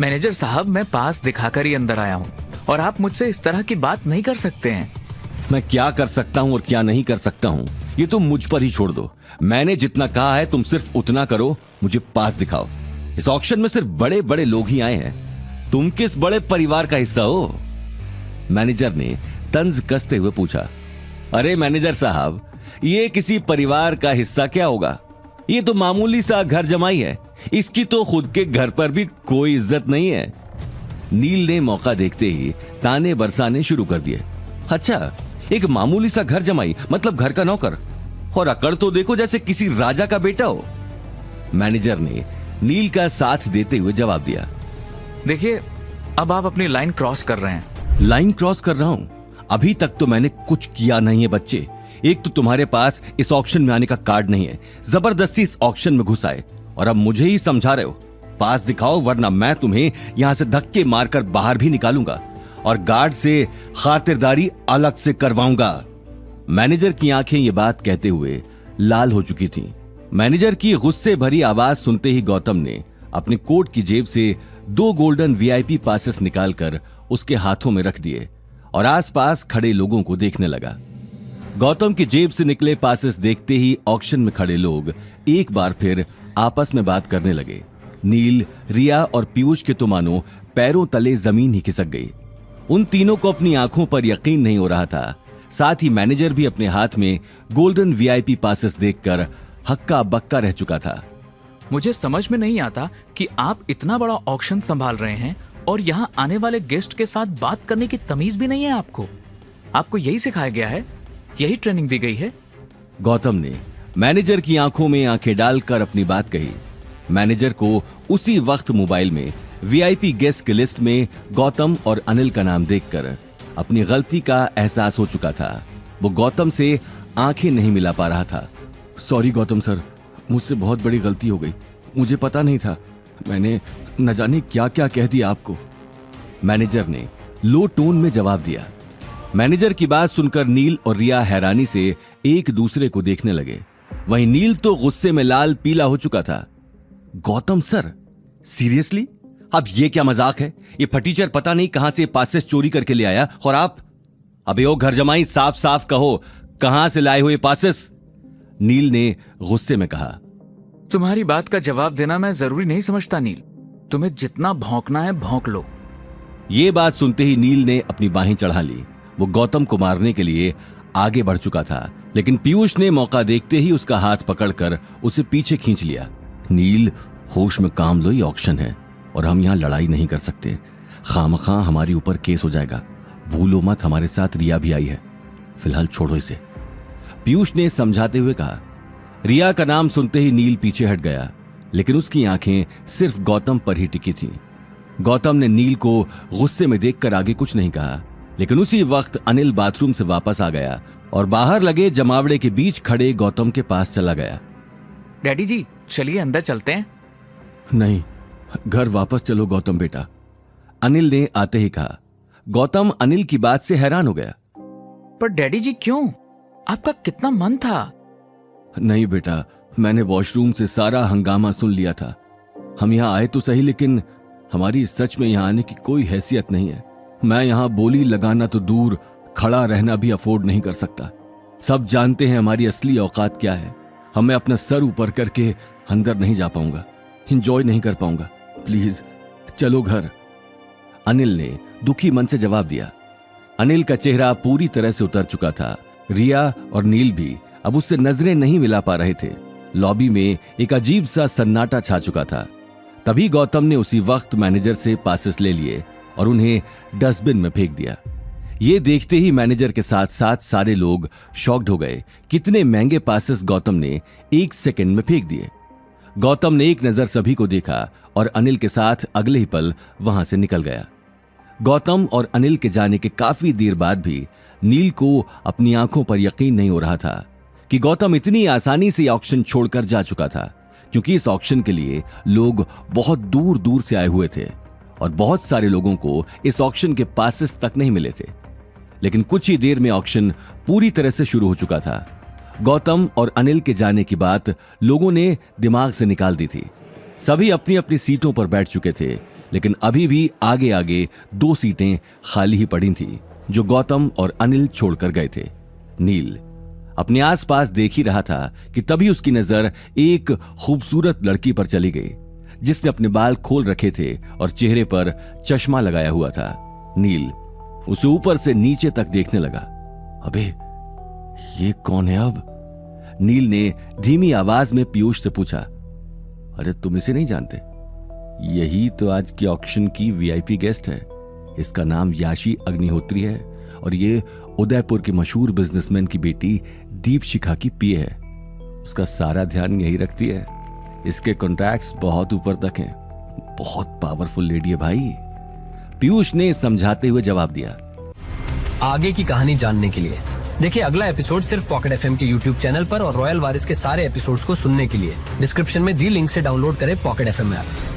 Manager साहब, मैं पास दिखाकर ही अंदर आया हूँ और आप मुझसे इस तरह की बात नहीं कर सकते हैं। मैं क्या कर सकता हूँ और क्या नहीं कर सकता हूँ ये तुम मुझ पर ही छोड़ दो। मैंने जितना कहा है तुम सिर्फ उतना करो, मुझे पास दिखाओ। इस ऑक्शन में सिर्फ बड़े बड़े लोग ही आए हैं। तुम किस बड़े परिवार का हिस्सा हो? मैनेजर ने तंज कसते हुए पूछा। अरे मैनेजर साहब, ये किसी परिवार का हिस्सा क्या होगा? ये तो मामूली सा घर जमाई है। इसकी तो खुद के घर पर भी कोई इज्जत नहीं है। नील ने मौका देखते ही ताने बरसाने शुरू कर दिए। अच्छा, एक मामूली सा घर जमाई मतलब घर का नौकर, और अकड़ तो देखो जैसे किसी राजा का बेटा हो। मैनेजर ने नील का साथ देते हुए जवाब दिया। देखिए, अब आप अपनी लाइन क्रॉस कर रहे हैं। लाइन क्रॉस कर रहा हूं? अभी तक तो मैंने कुछ किया नहीं है बच्चे। एक तो तुम्हारे पास इस ऑक्शन में आने का कार्ड नहीं है, जबरदस्ती इस ऑक्शन में घुस आए, और अब मुझे ही समझा रहे हो। पास दिखाओ वरना मैं तुम्हें यहां से धक्के मारकर बाहर भी निकालूंगा और गार्ड से खातिरदारी अलग से करवाऊंगा। मैनेजर की आंखें ये बात कहते हुए लाल हो चुकी थीं। मैनेजर की गुस्से भरी आवाज सुनते ही गौतम ने अपने कोट की जेब से 2 गोल्डन वीआईपी पासेस निकालकर उसके हाथों में रख दिए और आसपास खड़े लोगों को देखने लगा। गौतम की जेब से निकले पासेस देखते ही ऑक्शन में खड़े लोग एक बार फिर आपस में बात करने लगे। नील, रिया और पीयूष के तो मानो पैरों तले जमीन ही खिसक गई। उन तीनों को अपनी आंखों पर यकीन नहीं हो रहा था। साथ ही मैनेजर भी अपने हाथ में गोल्डन वीआईपी पासेस देखकर हक्का बक्का रह चुका था। मुझे समझ में नहीं आता कि आप इतना बड़ा ऑक्शन संभाल रहे हैं और यहाँ आने वाले गेस्ट के साथ बात करने की तमीज भी नहीं है आपको। आपको यही सिखाया गया है? यही ट्रेनिंग दी गई है? गौतम ने मैनेजर की आंखों में आंखें डालकर अपनी बात कही। मैनेजर को उसी वक्त मोबाइल में वीआईपी गेस्ट की लिस्ट में गौतम और अनिल का नाम देखकर अपनी गलती का एहसास हो चुका था। वो गौतम से आंखें नहीं मिला पा रहा था। सॉरी गौतम सर, मुझसे बहुत बड़ी गलती हो गई। मुझे पता नहीं था। मैंने न जाने क्या क्या कह दिया आपको। मैनेजर ने लो टोन में जवाब दिया। मैनेजर की बात सुनकर नील और रिया हैरानी से एक दूसरे को देखने लगे। वहीं नील तो गुस्से में लाल पीला हो चुका था। Gautam sir, seriously? अब ये क्या मजाक है? ये फटीचर पता नहीं कहां से पासेस चोरी करके ले आया और आप? अबे ओ घर जमाई, साफ साफ कहो, कहां से लाए हुए पासेस? नील ने गुस्से में कहा। तुम्हारी बात का जवाब देना मैं जरूरी नहीं समझता नील। तुम्हें जितना भौंकना है भौंक लो। ये बात सुनते ही नील ने अपनी बाहें चढ़ा ली। वो गौतम को मारने के लिए आगे बढ़ चुका था, लेकिन पीयूष ने मौका देखते ही उसका हाथ पकड़कर उसे पीछे खींच लिया। नील, होश में काम लो, ये ऑक्शन है और हम यहाँ लड़ाई नहीं कर सकते। खामखा हमारे ऊपर केस हो जाएगा। भूलो मत, हमारे साथ रिया भी आई है। फिलहाल छोड़ो इसे, पीयूष ने समझाते हुए कहा। रिया का नाम सुनते ही नील पीछे हट गया, लेकिन उसकी आंखें सिर्फ गौतम पर ही टिकी थीं। गौतम ने नील को गुस्से में देखकर आगे कुछ नहीं कहा, लेकिन उसी वक्त अनिल बाथरूम से वापस आ गया और बाहर लगे जमावड़े के बीच खड़े गौतम के पास चला गया। डैडी जी, चलिए अंदर चलते हैं। नहीं, घर वापस चलो गौतम बेटा, अनिल ने आते ही कहा। गौतम अनिल की बात से हैरान हो गया। पर डैडी जी क्यों? आपका कितना मन था। नहीं बेटा, मैंने वॉशरूम से सारा हंगामा सुन लिया था। हम यहाँ आए तो सही, लेकिन हमारी सच में यहाँ आने की कोई हैसियत नहीं है। मैं यहाँ बोली लगाना तो दूर, खड़ा रहना भी अफोर्ड नहीं कर सकता। सब जानते हैं हमारी असली औकात क्या है। मैं अपना सर ऊपर करके अंदर नहीं जा पाऊंगा, इंजॉय नहीं कर पाऊंगा। प्लीज चलो घर। अनिल ने दुखी मन से जवाब दिया। अनिल का चेहरा पूरी तरह से उतर चुका था। रिया और नील भी अब उससे नजरें नहीं मिला पा रहे थे। लॉबी में एक अजीब सा सन्नाटा छा चुका था। तभी गौतम ने उसी वक्त मैनेजर से पासेस ले लिए और उन्हें डस्टबिन में फेंक दिया। ये देखते ही मैनेजर के साथ साथ सारे लोग शॉक्ड हो गए। कितने महंगे पासेस गौतम ने 1 सेकंड में फेंक दिए। गौतम ने एक नजर सभी को देखा और अनिल के साथ अगले ही पल वहां से निकल गया। गौतम और अनिल के जाने के काफी देर बाद भी नील को अपनी आंखों पर यकीन नहीं हो रहा था कि गौतम इतनी आसानी से ऑक्शन छोड़कर जा चुका था, क्योंकि इस ऑक्शन के लिए लोग बहुत दूर दूर से आए हुए थे और बहुत सारे लोगों को इस ऑक्शन के पासेस तक नहीं मिले थे। लेकिन कुछ ही देर में ऑक्शन पूरी तरह से शुरू हो चुका था। गौतम और अनिल के जाने की बात लोगों ने दिमाग से निकाल दी थी। सभी अपनी अपनी सीटों पर बैठ चुके थे। लेकिन अभी भी आगे आगे 2 सीटें खाली ही पड़ी थी जो गौतम और अनिल छोड़कर गए थे। नील अपने आसपास देख ही रहा था कि तभी उसकी नजर एक खूबसूरत लड़की पर चली गई जिसने अपने बाल खोल रखे थे और चेहरे पर चश्मा लगाया हुआ था। नील उसे ऊपर से नीचे तक देखने लगा। अबे ये कौन है अब? नील ने धीमी आवाज में पीयूष से पूछा। अरे तुम इसे नहीं जानते? यही तो आज की ऑक्शन की वीआईपी गेस्ट है। इसका नाम याशी अग्निहोत्री है और ये उदयपुर के मशहूर बिजनेसमैन की बेटी दीपशिखा की पीए है। उसका सारा ध्यान यही रखती है। इसके कॉन्टैक्ट्स बहुत ऊपर तक हैं। बहुत पावरफुल लेडी है भाई, पीयूष ने समझाते हुए जवाब दिया। आगे की कहानी जानने के लिए देखिए अगला एपिसोड सिर्फ पॉकेट एफएम के यूट्यूब चैनल पर और रॉयल वारिस के सारे एपिसोड्स को सुनने के लिए डिस्क्रिप्शन में दी लिंक से डाउनलोड करें पॉकेट एफएम ऐप।